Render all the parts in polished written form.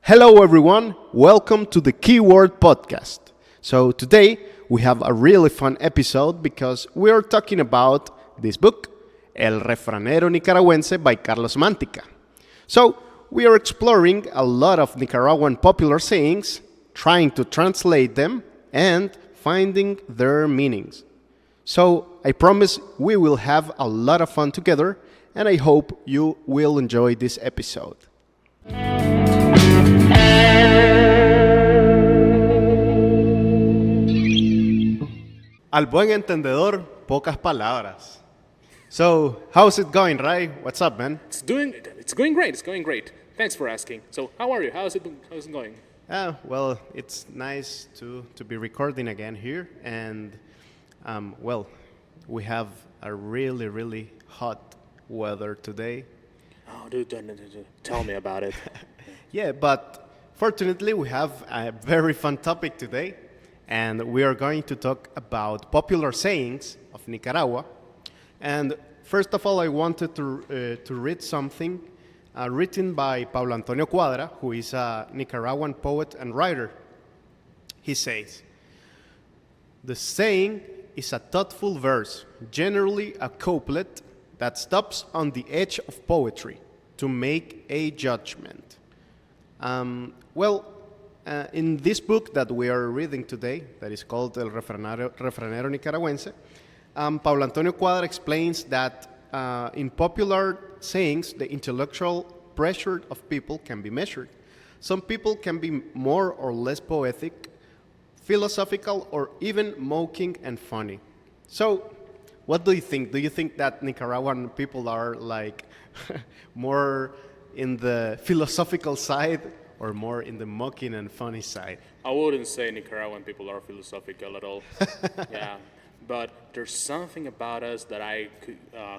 Hello, everyone. Welcome to the Keyword Podcast. So, today we have a really fun episode because we are talking about this book, El Refranero Nicaragüense by Carlos Mantica. So, we are exploring a lot of Nicaraguan popular sayings, trying to translate them, and finding their meanings. So, I promise we will have a lot of fun together, and I hope you will enjoy this episode. Al buen entendedor, pocas palabras. So, how's it going, Ray? What's up, man? It's going great. It's going great. Thanks for asking. So, how are you? How's it going? Well, it's nice to be recording again here, and we have a really, really hot weather today. Oh, dude, tell me about it. Yeah, but fortunately, we have a very fun topic today, and we are going to talk about popular sayings of Nicaragua. And first of all, I wanted to read something written by Pablo Antonio Cuadra, who is a Nicaraguan poet and writer. He says, "The saying is a thoughtful verse, generally a couplet that stops on the edge of poetry to make a judgment." In this book that we are reading today, that is called El Refranero Nicaragüense, Pablo Antonio Cuadra explains that in popular sayings, the intellectual pressure of people can be measured. Some people can be more or less poetic, philosophical, or even mocking and funny. So, what do you think? Do you think that Nicaraguan people are like more in the philosophical side or more in the mocking and funny side? I wouldn't say Nicaraguan people are philosophical at all. Yeah, but there's something about us that I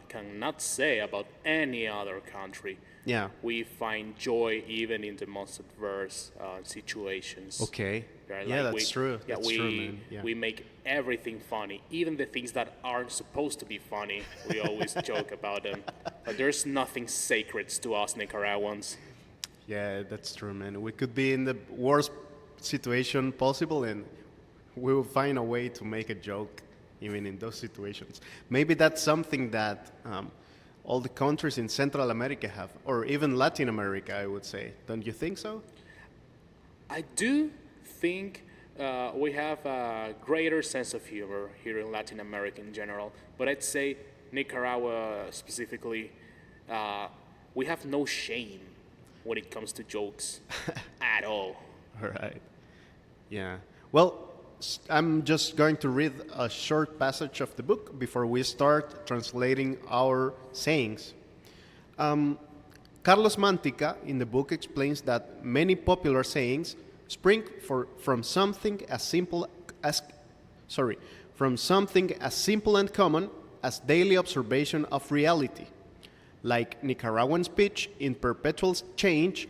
cannot say about any other country. Yeah. We find joy even in the most adverse situations. Okay. Right? Yeah, Like that's true. That's true, man. Yeah. We make everything funny, even the things that aren't supposed to be funny. We always joke about them. But there's nothing sacred to us Nicaraguans. Yeah, that's true, man. We could be in the worst situation possible, and we will find a way to make a joke even in those situations. Maybe that's something that all the countries in Central America have, or even Latin America, I would say. Don't you think so? I do think we have a greater sense of humor here in Latin America in general, but I'd say Nicaragua specifically, we have no shame when it comes to jokes at all. All right. Yeah. Well, I'm just going to read a short passage of the book before we start translating our sayings. Carlos Mantica in the book explains that many popular sayings spring from something as simple and common as daily observation of reality. Like Nicaraguan speech in perpetual change,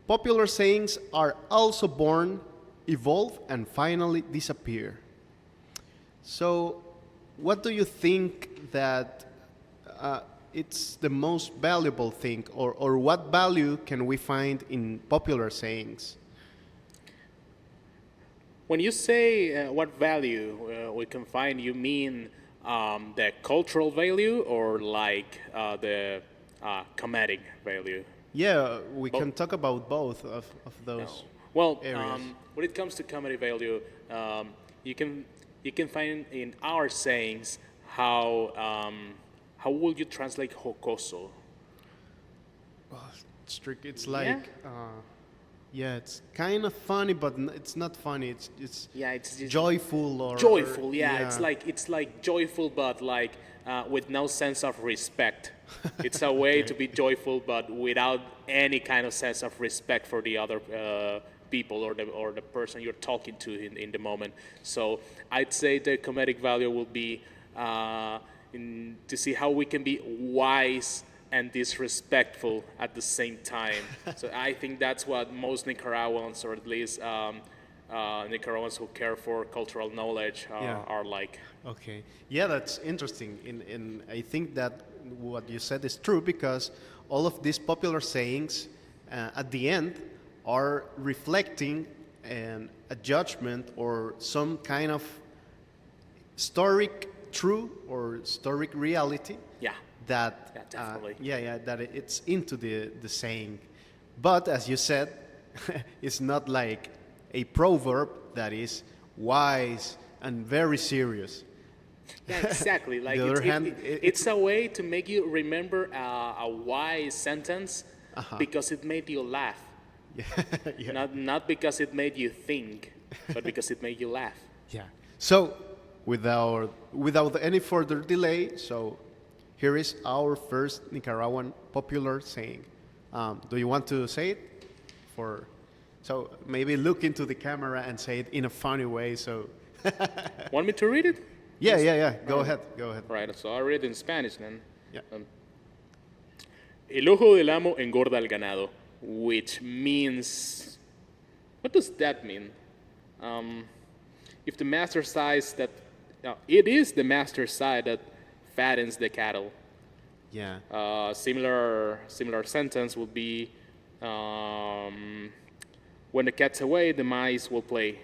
popular sayings are also born, evolve, and finally disappear. So, what do you think that it's the most valuable thing, or what value can we find in popular sayings? When you say what value we can find, you mean the cultural value or like the comedic value? Yeah, we can talk about both of those. Well, areas. when it comes to comedy value, you can find in our sayings how would you translate jocoso? It's like it's kind of funny, but it's not funny. It's It's just joyful or joyful. Yeah, it's like joyful, but like with no sense of respect. It's a way to be joyful, but without any kind of sense of respect for the other people or the person you're talking to in the moment. So I'd say the comedic value will be to see how we can be wise and disrespectful at the same time. So I think that's what most Nicaraguans, or at least Nicaraguans who care for cultural knowledge, are like. Okay. Yeah, that's interesting. And I think that what you said is true because all of these popular sayings at the end are reflecting a judgment or some kind of historic truth or historic reality Yeah. that Yeah, definitely. that it's into the saying. But as you said, it's not like a proverb that is wise and very serious. Yeah, exactly. Like The it's, other hand, it's a way to make you remember a wise sentence because it made you laugh. yeah. Not because it made you think, but because it made you laugh. Yeah. So, without any further delay, so here is our first Nicaraguan popular saying. Do you want to say it? So maybe look into the camera and say it in a funny way. So. Want me to read it? Yeah. Go ahead. Right, so I'll read it in Spanish then. Yeah. El ojo del amo engorda al ganado, which means, what does that mean? If the master size that, it is the master side that fattens the cattle. Yeah. Similar sentence would be, when the cat's away, the mice will play.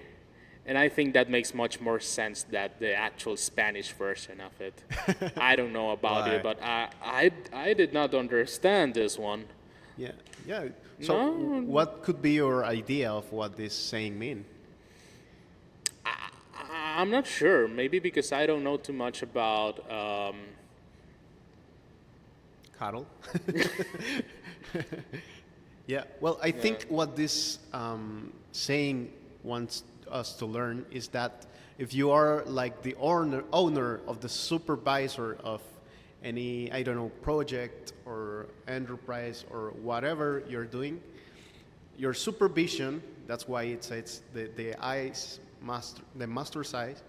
And I think that makes much more sense than the actual Spanish version of it. I don't know about Right. it, but I did not understand this one. Yeah. So, No. what could be your idea of what this saying mean? I'm not sure. Maybe because I don't know too much about. Cattle. Yeah. Well, I think what this saying wants us to learn is that if you are like the owner of the supervisor of any, I don't know, project or enterprise or whatever you're doing, your supervision, that's why it says the master size,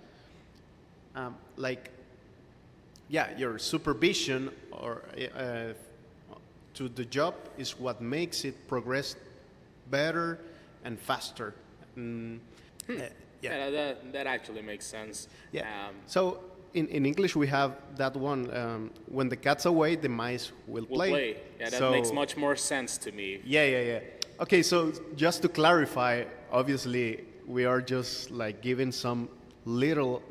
your supervision or to the job is what makes it progress better and faster. That actually makes sense. Yeah. So in English we have that one. When the cat's away, the mice will We'll play. play. Yeah, that So- makes much more sense to me. Yeah. Okay, so just to clarify, obviously we are just like giving some literal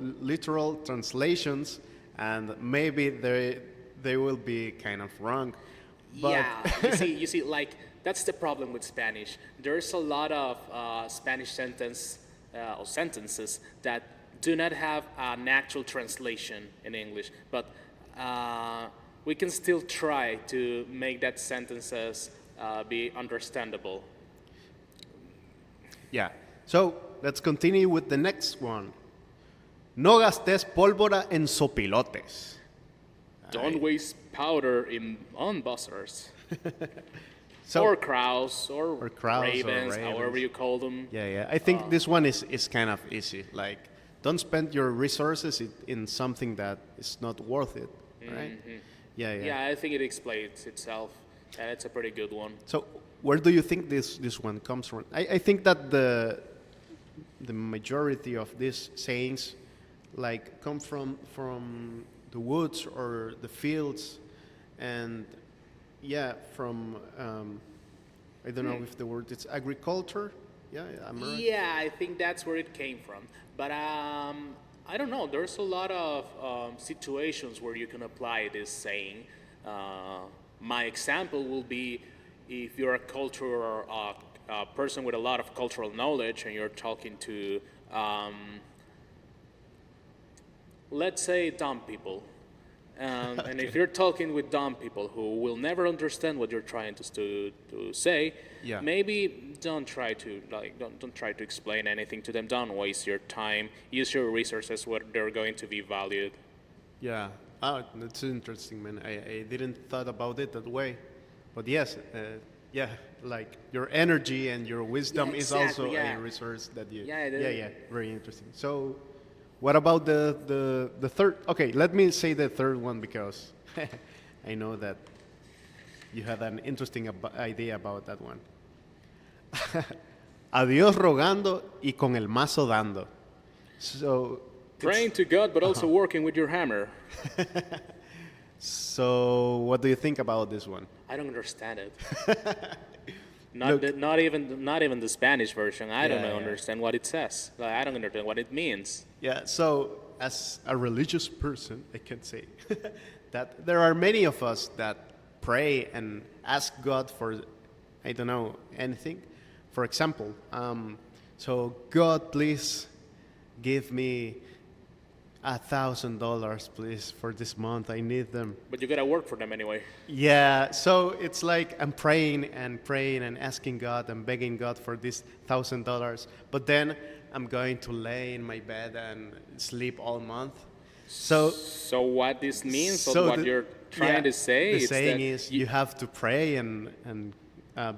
translations, and maybe they will be kind of wrong. But Yeah, you see, like that's the problem with Spanish. There's a lot of Spanish sentences that do not have an actual translation in English, but we can still try to make that sentences be understandable. yeah. So let's continue with the next one. No gastes pólvora en sopilotes. Don't waste powder on buzzers. So Or crows, or crows, or ravens, ravens. however you call them. yeah. I think this one is kind of easy. Like, don't spend your resources in something that is not worth it, right? Yeah. Yeah, I think it explains itself. And it's a pretty good one. So where do you think this one comes from? I think that the majority of these sayings like come from the woods or the fields, and from I don't know if the word it's agriculture. Yeah, am I right? Yeah, I think that's where it came from. But I don't know. There's a lot of situations where you can apply this saying. My example will be if you're a cultural person with a lot of cultural knowledge and you're talking to, let's say, dumb people. And if you're talking with dumb people who will never understand what you're trying to say, Yeah. maybe don't try to explain anything to them. Don't waste your time. Use your resources where they're going to be valued. Yeah. Oh, that's interesting, man. I didn't thought about it that way, but yes, like your energy and your wisdom Yeah, is exactly, also yeah. a resource that you. Yeah, it is. Yeah. Very interesting. So, what about the third? Okay, let me say the third one because I know that you had an interesting idea about that one. A Dios rogando y con el mazo dando. So. Praying to God, but also working with your hammer. So, what do you think about this one? I don't understand it. Not Look, not even the Spanish version. I don't Yeah, yeah. understand what it says. Like, I don't understand what it means. yeah, so as a religious person, I can say that there are many of us that pray and ask God for, I don't know, anything. For example, so God, please give me $1,000, please, for this month. I need them. But you gotta work for them anyway. Yeah, so it's like I'm praying and asking God and begging God for this $1,000, but then I'm going to lay in my bed and sleep all month. So, So what this means, or so what the- you're trying yeah, to say, the is saying that is you have to pray and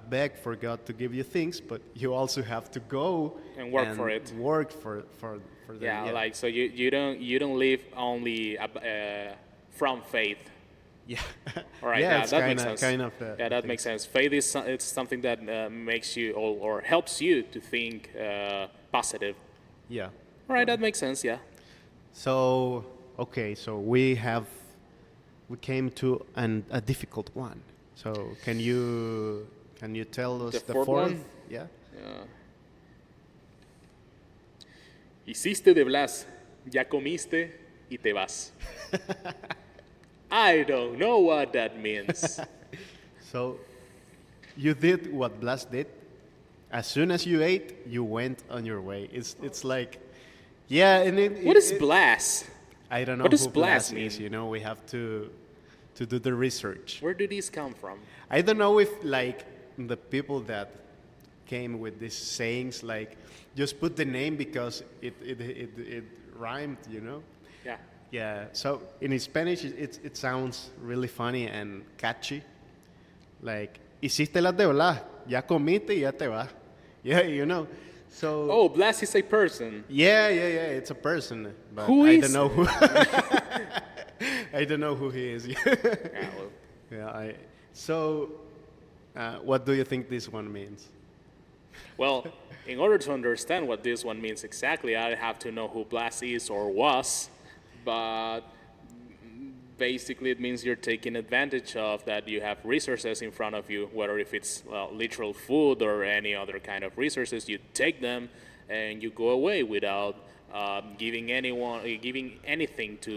beg for God to give you things, but you also have to go And work for it. Work for them. yeah, like so you don't live only from faith. Yeah. All right, Yeah, yeah, it's that kind makes of sense. kind of Yeah, that makes sense. Faith is it's something that makes you or helps you to think positive. yeah. All right, that makes sense. Yeah. So okay, so we came to a difficult one. So can you tell us The the fourth fourth? one? Yeah. Hiciste de Blas, ya comiste y te vas. I don't know what that means. So you did what Blas did. As soon as you ate, you went on your way. It's like, yeah, and What is Blas? I don't know what does who Blas Blas is. mean? You know, we have to do the research. Where do these come from? I don't know if like the people that came with these sayings like just put the name because it rhymed, you know. Yeah. Yeah. So in Spanish, it sounds really funny and catchy. Like hiciste las de volar, ya comiste y ya te vas. Yeah, you know. So Oh, Blas is a person. yeah, it's a person, but Who I is don't know who. I don't know who he is. Yeah, well, Yeah. So, what do you think this one means? well, in order to understand what this one means exactly, I have to know who Blas is or was. But basically, it means you're taking advantage of that you have resources in front of you, whether if it's literal food or any other kind of resources. You take them and you go away without giving anything to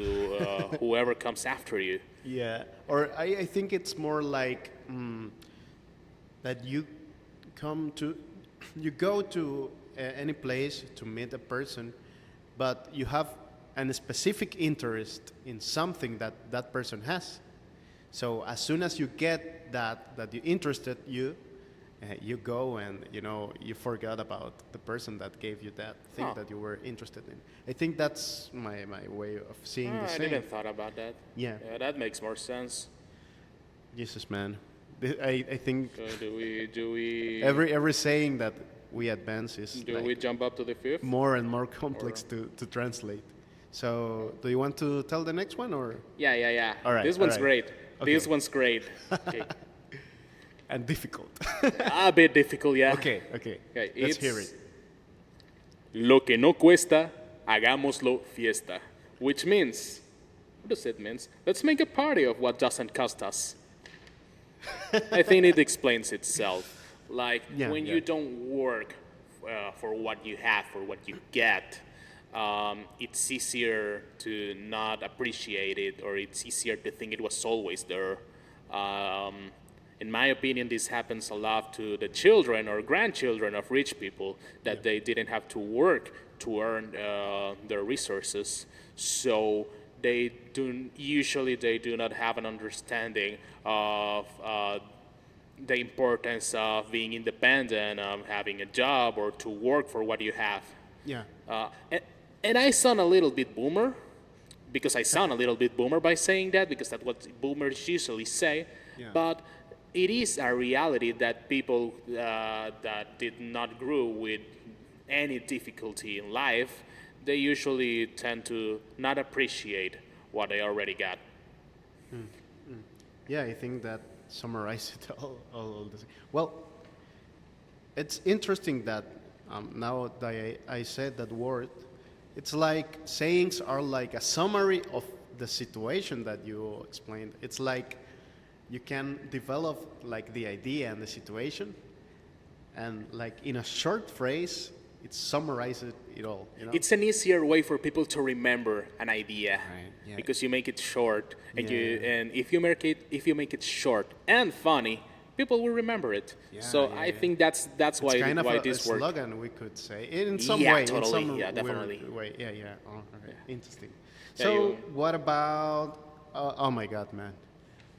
whoever comes after you. Yeah, or I think it's more like that you go to any place to meet a person, but you have a specific interest in something that that person has. So as soon as you get that you're interested, you go and you forgot about the person that gave you that thing that you were interested in. I think that's my way of seeing the I same. didn't thought about that. Yeah. Yeah, that makes more sense. Jesus, man. I think So do we every saying that we advance is do like we jump up to the fifth? more and more complex to translate. So, do you want to tell the next one or Yeah. All right, This all one's right. great. Okay. This one's great. Okay. and difficult? A bit difficult, yeah. Okay. Okay, Let's hear it's- it. Lo que no cuesta, hagámoslo fiesta. Which means, what does it mean? Let's make a party of what doesn't cost us. I think it explains itself. Like Yeah, when yeah. you don't work for what you have, for what you get, it's easier to not appreciate it, or it's easier to think it was always there. In my opinion, this happens a lot to the children or grandchildren of rich people that they didn't have to work to earn their resources. So they do not have an understanding of the importance of being independent, of having a job, or to work for what you have. Yeah. And I sound a little bit boomer, because I sound a little bit boomer by saying that, because that's what boomers usually say. Yeah. But it is a reality that people that did not grow with any difficulty in life, they usually tend to not appreciate what they already got. Yeah, I think that summarizes it all the Well, it's interesting that now that I said that word, it's like sayings are like a summary of the situation that you explained. It's like you can develop like the idea and the situation, and like in a short phrase, it summarizes it all. It's an easier way for people to remember an idea, Right, yeah. because you make it short, and Yeah. if you make it short and funny, people will remember it. Yeah, So yeah, I yeah. think that's It's why kind of why a this works. slogan, we could say, in some Yeah, way. totally. In some Yeah, definitely. weird way. Yeah, yeah. Oh, okay. Interesting. Yeah, So, you- what about? Oh my God, man.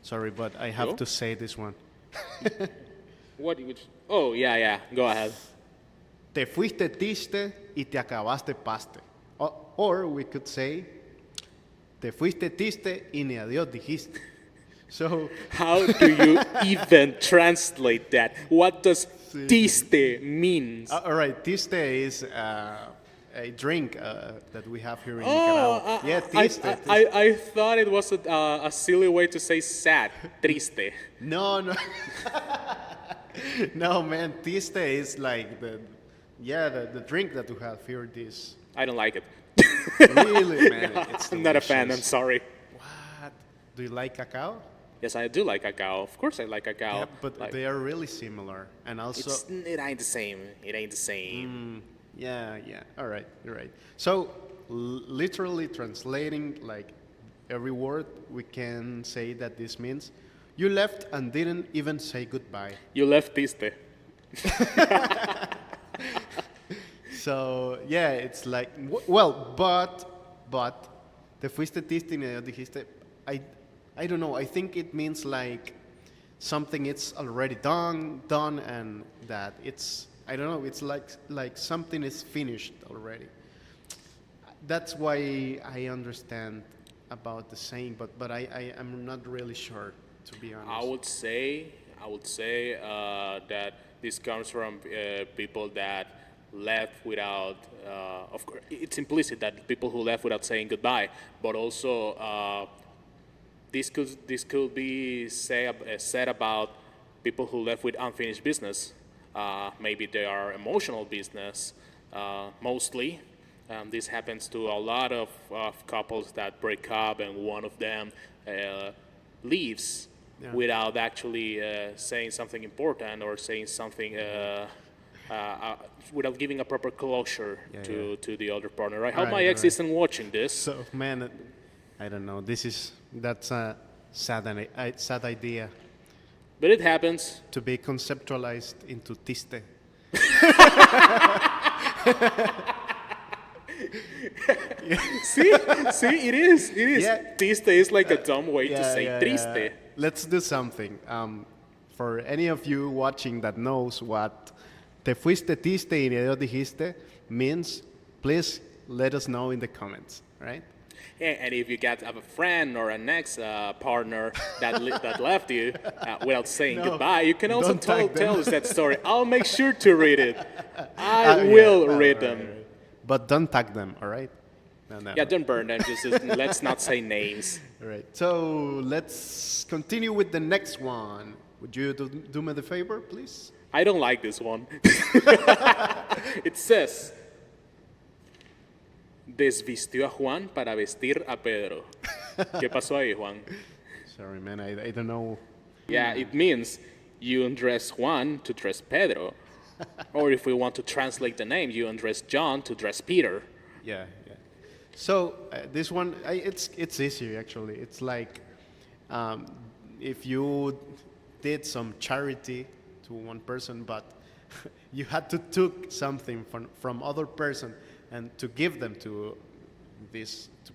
Sorry, but I have Go. to say this one. Oh yeah. Go ahead. Te fuiste triste y te acabaste paste. Or we could say, te fuiste triste y ni adiós dijiste. So, How do you even translate that? What does triste means? all right, triste is a drink that we have here in Oh, Nicaragua. Yeah, triste. I thought it was a silly way to say sad, triste. No, no. No, man, triste is like the drink that we have here. This I don't like it. really, man, it's I'm not a fan, I'm delicious. sorry. What? Do you like cacao? Yes, I do like cacao. Of course I like cacao. Yeah, but Like, they are really similar, and also it ain't the same. It ain't the same. yeah, yeah. All right, you're right. So, literally translating like every word, we can say that this means you left and didn't even say goodbye. You left triste. So yeah, it's like well, but te fuiste triste y no dijiste. I don't know. I think it means like something it's already done, and that it's I don't know. It's like something is finished already. That's why I understand about the saying, but I am not really sure, to be honest. I would say that this comes from people that left without. Of course, it's implicit that people who left without saying goodbye, but also this could be said about people who left with unfinished business. Maybe they are emotional business, mostly. This happens to a lot of couples that break up, and one of them leaves without actually saying something important or saying something without giving a proper closure to the other partner. I hope my ex isn't watching this. So man, I don't know. That's a sad idea But it happens. to be conceptualized into tiste. See, it is. Yeah. Triste is like a dumb way to say triste. Let's do something. For any of you watching that knows what te fuiste triste y ni adiós dijiste means, please let us know in the comments, right? And if you have a friend or an ex partner that left you without saying No, goodbye, you can also don't tag them. tell us that story. I'll make sure to read it. I Yeah, will no, read right, them. right. But don't tag them, all right? No. Yeah, don't burn them. Just let's not say names. All right. So let's continue with the next one. Would you do me the favor, please? I don't like this one. It says, desvistió a Juan para vestir a Pedro. ¿Qué pasó ahí, Juan? Sorry, man. I don't know. Yeah, it means you undress Juan to dress Pedro. Or if we want to translate the name, you undress John to dress Peter. Yeah. So this one, it's easy actually. It's like if you did some charity to one person, but you had to took something from other person and to give them to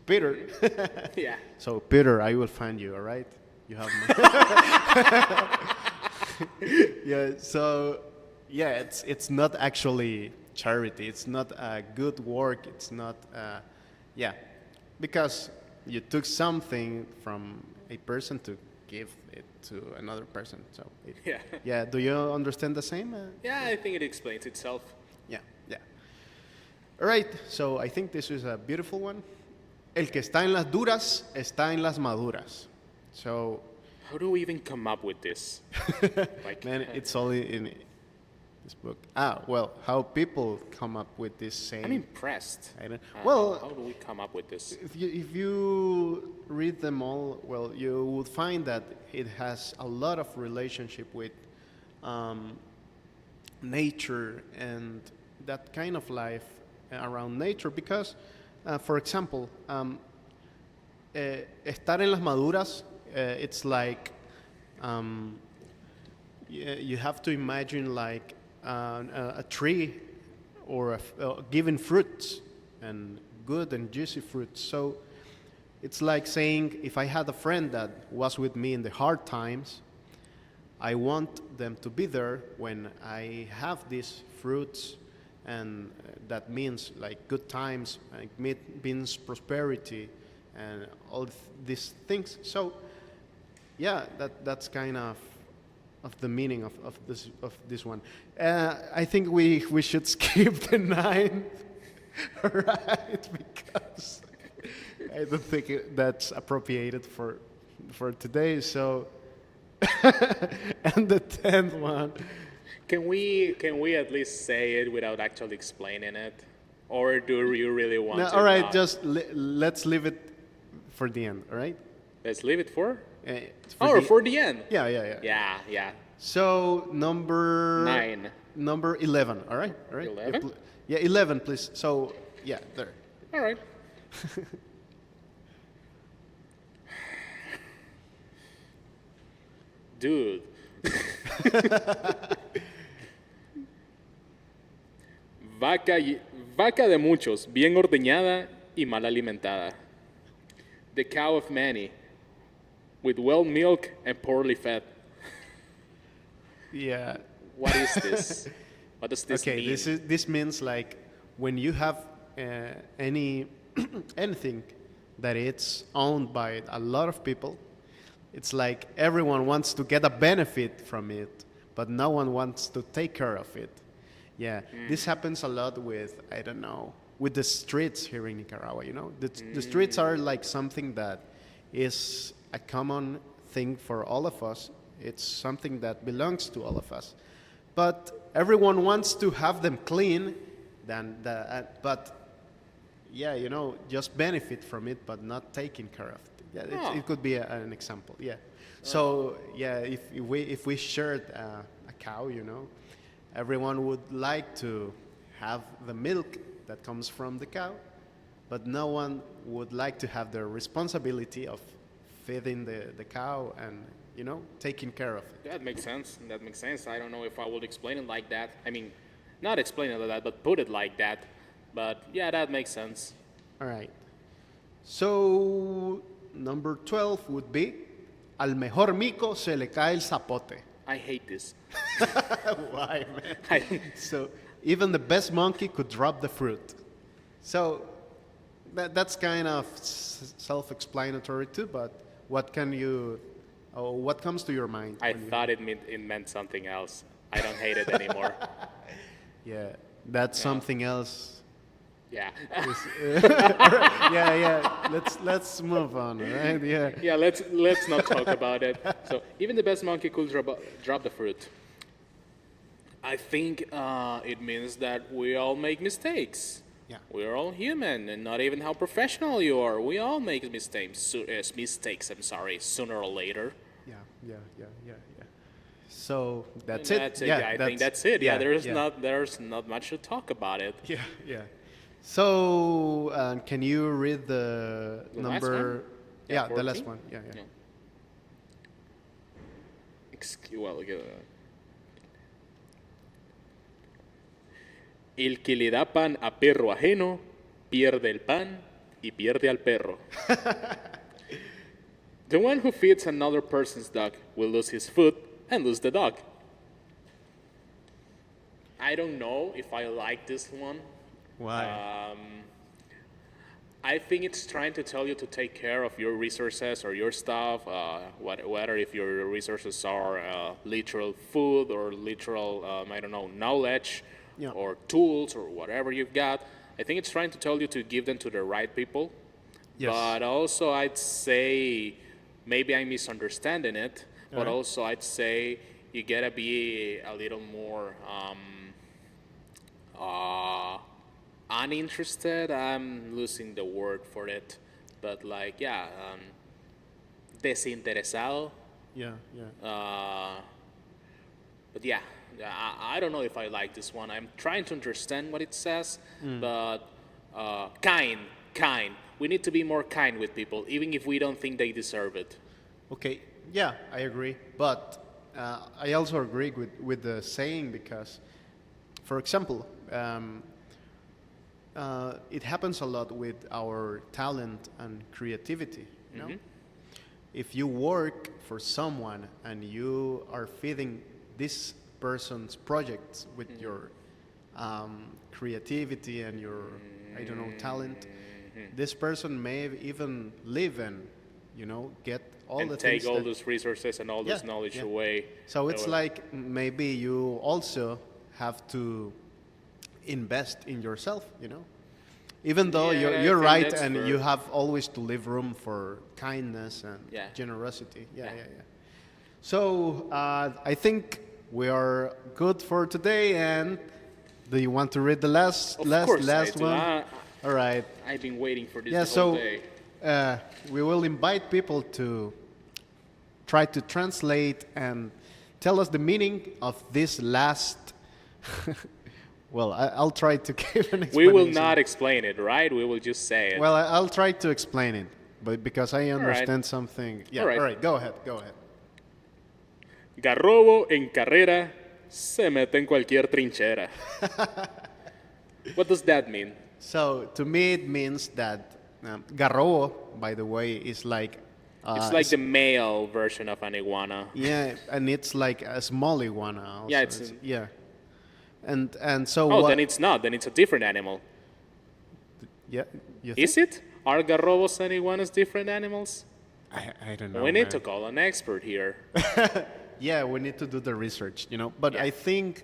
Peter. Yeah. So Peter, I will find you. All right, you have my. Yeah. So yeah, it's not actually charity. It's not a good work. It's not. Yeah, because you took something from a person to give it to another person. So Yeah. yeah. Do you understand the same? Yeah, I think it explains itself. Yeah. All right. So I think this is a beautiful one. El que está en las duras está en las maduras. So How do we even come up with this? Like, man, it's all in this book. Well, how people come up with this saying. I'm impressed. I don't, How well, do we come up with this? if you read them all, well, you would find that it has a lot of relationship with nature and that kind of life around nature because, for example, estar en las maduras, it's like you have to imagine like a tree or giving fruits and good and juicy fruits. So it's like saying if I had a friend that was with me in the hard times, I want them to be there when I have these fruits, and that means like good times, like means prosperity, and all these things. So, yeah, that's kind of the meaning of this one. I think we should skip the ninth, right? Because I don't think that's appropriated for today. So. And the 10th one. Can we at least say it without actually explaining it, or do you really want No, to? all right, just let's leave it for the end. All right. Let's leave it for. For For the end. Yeah. Yeah. So number 9. Number 11. All right. 11? Yeah, 11, please. So yeah, there. All right. Dude. Vaca de muchos, bien ordeñada y mal alimentada. The cow of many, with well milk and poorly fed. Yeah. What is this? What does this Okay, mean? this means like when you have any anything that it's owned by a lot of people, it's like everyone wants to get a benefit from it, but no one wants to take care of it. Yeah, this happens a lot with, I don't know, with the streets here in Nicaragua, you know? The streets are like something that is a common thing for all of us. It's something that belongs to all of us. But everyone wants to have them clean, but yeah, you know, just benefit from it, but not taking care of it. Yeah, it could be an example. Yeah. So yeah, if we shared a cow, you know, everyone would like to have the milk that comes from the cow, but no one would like to have the responsibility of feeding the cow and, you know, taking care of it. That makes sense. That makes sense. I don't know if I would explain it like that. I mean, not explain it like that, but put it like that. But yeah, that makes sense. All right. So number 12 would be, al mejor mico se le cae el zapote. I hate this. Why, man? So even the best monkey could drop the fruit. So that's kind of self-explanatory too, but what comes to your mind? I thought it meant something else. I don't hate it anymore. Yeah, that's something else. Yeah. Yeah. Let's move on, right? Yeah. Yeah, let's not talk about it. So even the best monkey could drop the fruit. I think it means that we all make mistakes. Yeah. We're all human, and not even how professional you are. We all make mistakes. I'm sorry, sooner or later. Yeah. So that's That's it. it. Yeah, I think that's it. Yeah, there's yeah. not much to talk about it. Yeah. So can you read the The number? last one? Yeah, the 14? last one. Yeah. El que le da pan a perro ajeno pierde el pan y pierde al perro. The one who feeds another person's dog will lose his food and lose the dog. I don't know if I like this one. Why? I think it's trying to tell you to take care of your resources or your stuff, whether if your resources are literal food or literal, knowledge or tools or whatever you've got. I think it's trying to tell you to give them to the right people. Yes. But also I'd say, maybe I'm misunderstanding it, but Alright. also I'd say you gotta be a little more uninterested. I'm losing the word for it, but like desinteresado. Yeah. But yeah, I don't know if I like this one. I'm trying to understand what it says, but kind. We need to be more kind with people, even if we don't think they deserve it. Okay, yeah, I agree. But I also agree with the saying because, for example, it happens a lot with our talent and creativity. You know? If you work for someone and you are feeding this person's projects with your creativity and your, I don't know, talent, this person may even live and, you know, get all And the take things all that, those resources and all this knowledge away. so it's like maybe you also have to invest in yourself, you know? Even though Yeah, I you're think right that's and fair. you have always to leave room for kindness and Yeah. generosity. Yeah, Yeah. yeah, yeah. So I think we are good for today. And do you want to read the last Of course I do. one? All right. I've been waiting for this Yeah, the whole so day. we will invite people to try to translate and tell us the meaning of this last. Well, I'll try to give an explanation. We will not explain it, right? We will just say it. Well, I'll try to explain it, but because I understand something. Yeah, All right. all right, go ahead. Garrobo en carrera se mete en cualquier trinchera. What does that mean? So to me, it means that garrobo, by the way, is like. It's like the male version of an iguana. Yeah, and it's like a small iguana. Also. Yeah, it's yeah, and so. Oh, what, then it's not. Then it's a different animal. Yeah, you think? Is it? Are garrobos and iguanas different animals? I don't know. We need man. to call an expert here. Yeah, we need to do the research, you know. But Yeah. I think,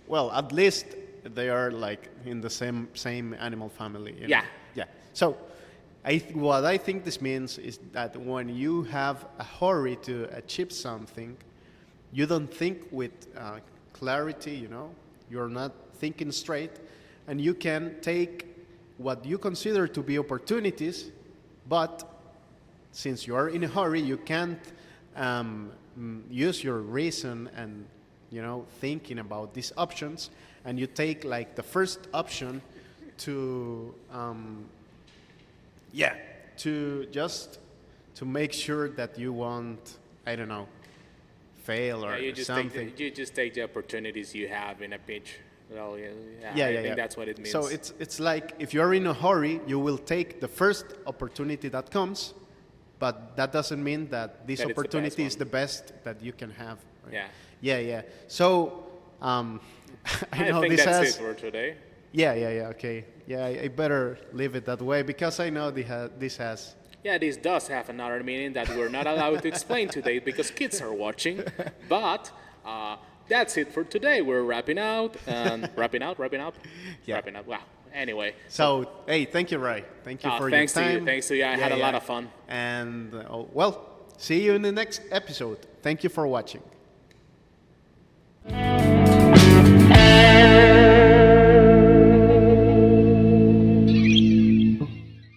well, at least they are like in the same animal family. You know? Yeah. Yeah. So, what I think this means is that when you have a hurry to achieve something, you don't think with clarity. You know, you're not thinking straight, and you can take what you consider to be opportunities, but since you are in a hurry, you can't use your reason and, you know, thinking about these options, and you take like the first option to to make sure that you won't, I don't know, fail or you just something. take the opportunities you have in a pitch. Well, Yeah, I think that's what it means. So it's like if you're in a hurry, you will take the first opportunity that comes, but that doesn't mean that this That it's the best opportunity is one. the best that you can have. right? Yeah. So I know think this that's has. it for today. Yeah. Okay. Yeah, I better leave it that way because I know this has. Yeah, this does have another meaning that we're not allowed to explain today because kids are watching. But that's it for today. We're wrapping out and wrapping up. Yeah. Wrapping up. Wow. Anyway. So hey, thank you, Ray. Thank you for thanks your to you. time. Thanks to you. I had a lot of fun. And well, see you in the next episode. Thank you for watching.